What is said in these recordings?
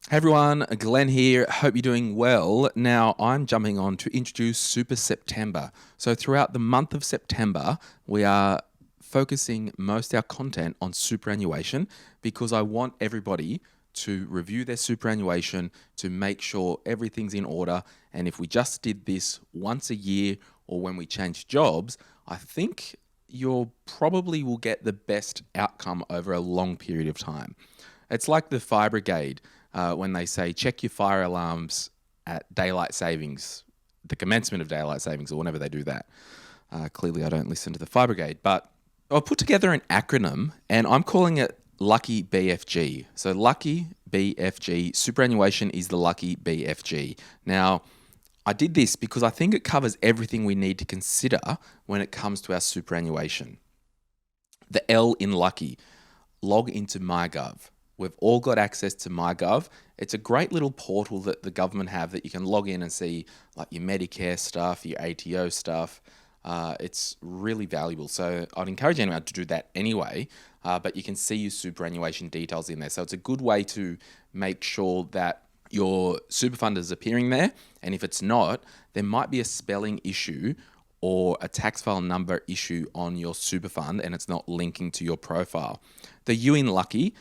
Hey everyone, Glen here. Hope you're doing well. Now, I'm jumping on to introduce Super September. So, throughout the month of September, we are focusing most of our content on superannuation because I want everybody to review their superannuation to make sure everything's in order. And if we just did this once a year or when we change jobs, I think you'll probably will get the best outcome over a long period of time. It's like the fire brigade when they say check your fire alarms at daylight savings, the commencement of daylight savings, or whenever they do that. Clearly, I don't listen to the fire brigade, but I'll put together an acronym and I'm calling it LUCKI BFG. So, LUCKI BFG, superannuation is the LUCKI BFG. Now, I did this because I think it covers everything we need to consider when it comes to our superannuation. The L in LUCKI, log into MyGov. We've all got access to MyGov. It's a great little portal that the government have that you can log in and see like your Medicare stuff, your ATO stuff. It's really valuable. So I'd encourage anyone to do that anyway, but you can see your superannuation details in there. So it's a good way to make sure that your super fund is appearing there. And if it's not, there might be a spelling issue or a tax file number issue on your super fund and it's not linking to your profile. The U in LUCKI,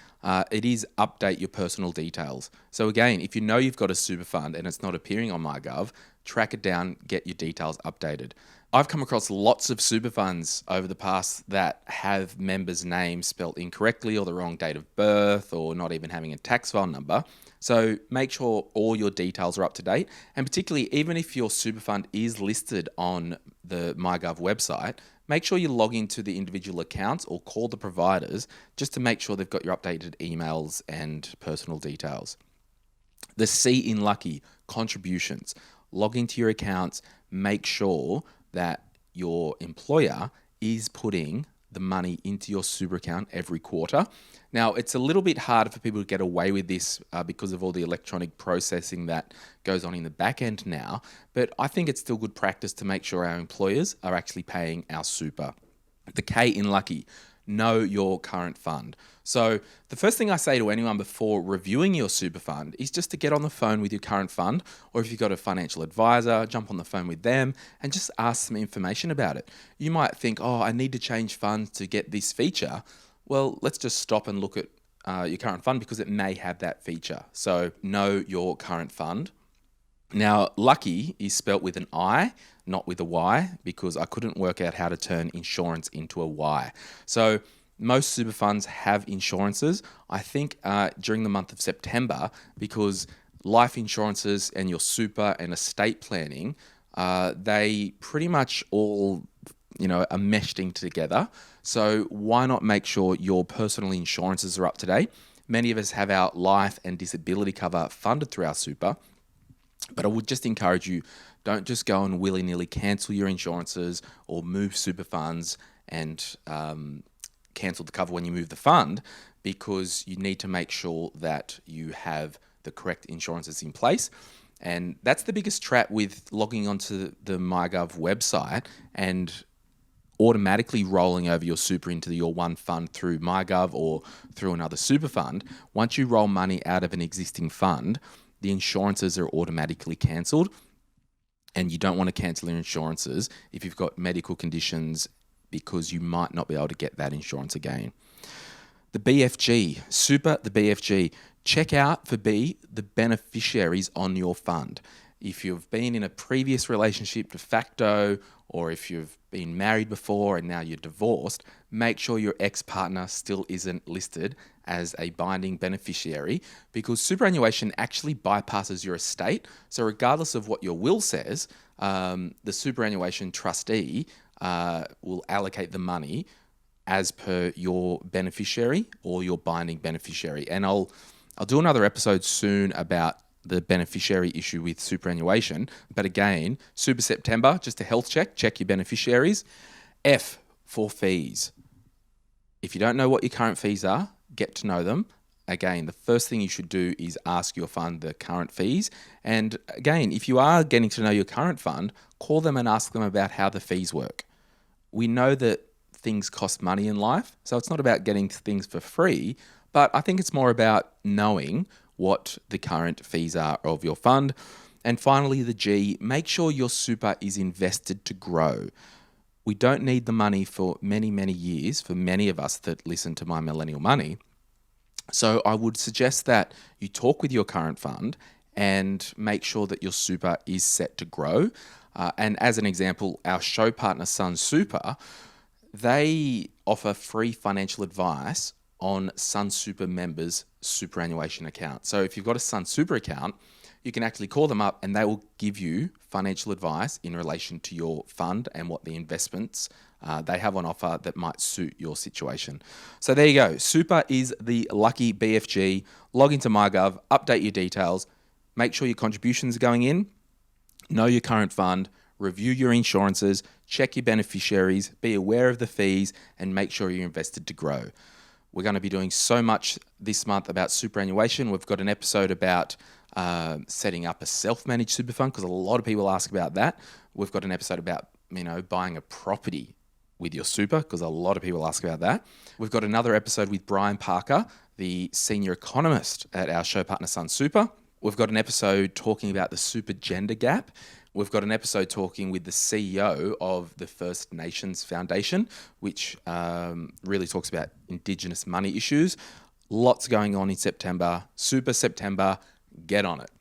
it is update your personal details. So again, if you know you've got a super fund and it's not appearing on MyGov, track it down, get your details updated. I've come across lots of super funds over the past that have members' names spelled incorrectly or the wrong date of birth or not even having a tax file number. So make sure all your details are up to date. And particularly, even if your super fund is listed on the MyGov website, make sure you log into the individual accounts or call the providers just to make sure they've got your updated emails and personal details. The C in LUCKI, contributions. Log into your accounts, make sure that your employer is putting the money into your super account every quarter. Now, it's a little bit harder for people to get away with this because of all the electronic processing that goes on in the back end now, but I think it's still good practice to make sure our employers are actually paying our super. The K in LUCKI, know your current fund. So the first thing I say to anyone before reviewing your super fund is just to get on the phone with your current fund, or if you've got a financial advisor, jump on the phone with them and just ask some information about it. You might think, oh, I need to change funds to get this feature. Well, let's just stop and look at your current fund because it may have that feature. So know your current fund. Now, LUCKI is spelt with an I, not with a Y, because I couldn't work out how to turn insurance into a Y. So most super funds have insurances. I think during the month of September, because life insurances and your super and estate planning, they pretty much all are meshed in together. So why not make sure your personal insurances are up to date? Many of us have our life and disability cover funded through our super. But I would just encourage you, don't just go and willy-nilly cancel your insurances or move super funds and cancel the cover when you move the fund, because you need to make sure that you have the correct insurances in place. And that's the biggest trap with logging onto the MyGov website and automatically rolling over your super into your one fund through MyGov or through another super fund. Once you roll money out of an existing fund, the insurances are automatically cancelled, and you don't want to cancel your insurances if you've got medical conditions because you might not be able to get that insurance again. The BFG, super, the BFG, check out for B, the beneficiaries on your fund. If you've been in a previous relationship de facto, or if you've been married before and now you're divorced, make sure your ex-partner still isn't listed as a binding beneficiary, because superannuation actually bypasses your estate. So regardless of what your will says, the superannuation trustee will allocate the money as per your beneficiary or your binding beneficiary. And I'll do another episode soon about the beneficiary issue with superannuation. But again, Super September, just a health check your beneficiaries. F for fees. If you don't know what your current fees are, get to know them. Again, the first thing you should do is ask your fund the current fees. And again, if you are getting to know your current fund, call them and ask them about how the fees work. We know that things cost money in life, so it's not about getting things for free, but I think it's more about knowing what the current fees are of your fund. And finally, the G, make sure your super is invested to grow. We don't need the money for many, many years, for many of us that listen to My Millennial Money. So I would suggest that you talk with your current fund and make sure that your super is set to grow. And as an example, our show partner, Sun Super, they offer free financial advice on Sun Super members' superannuation account. So if you've got a Sun Super account, you can actually call them up and they will give you financial advice in relation to your fund and what the investments they have on offer that might suit your situation. So there you go. Super is the Lucky BFG. Log into MyGov, update your details, make sure your contributions are going in, know your current fund, review your insurances, check your beneficiaries, be aware of the fees, and make sure you're invested to grow. We're going to be doing so much this month about superannuation. We've got an episode about setting up a self-managed super fund because a lot of people ask about that. We've got an episode about buying a property with your super because a lot of people ask about that. We've got another episode with Brian Parker, the senior economist at our show partner Sun Super. We've got an episode talking about the super gender gap. We've got an episode talking with the CEO of the First Nations Foundation, which really talks about Indigenous money issues. Lots going on in September. Super September. Get on it.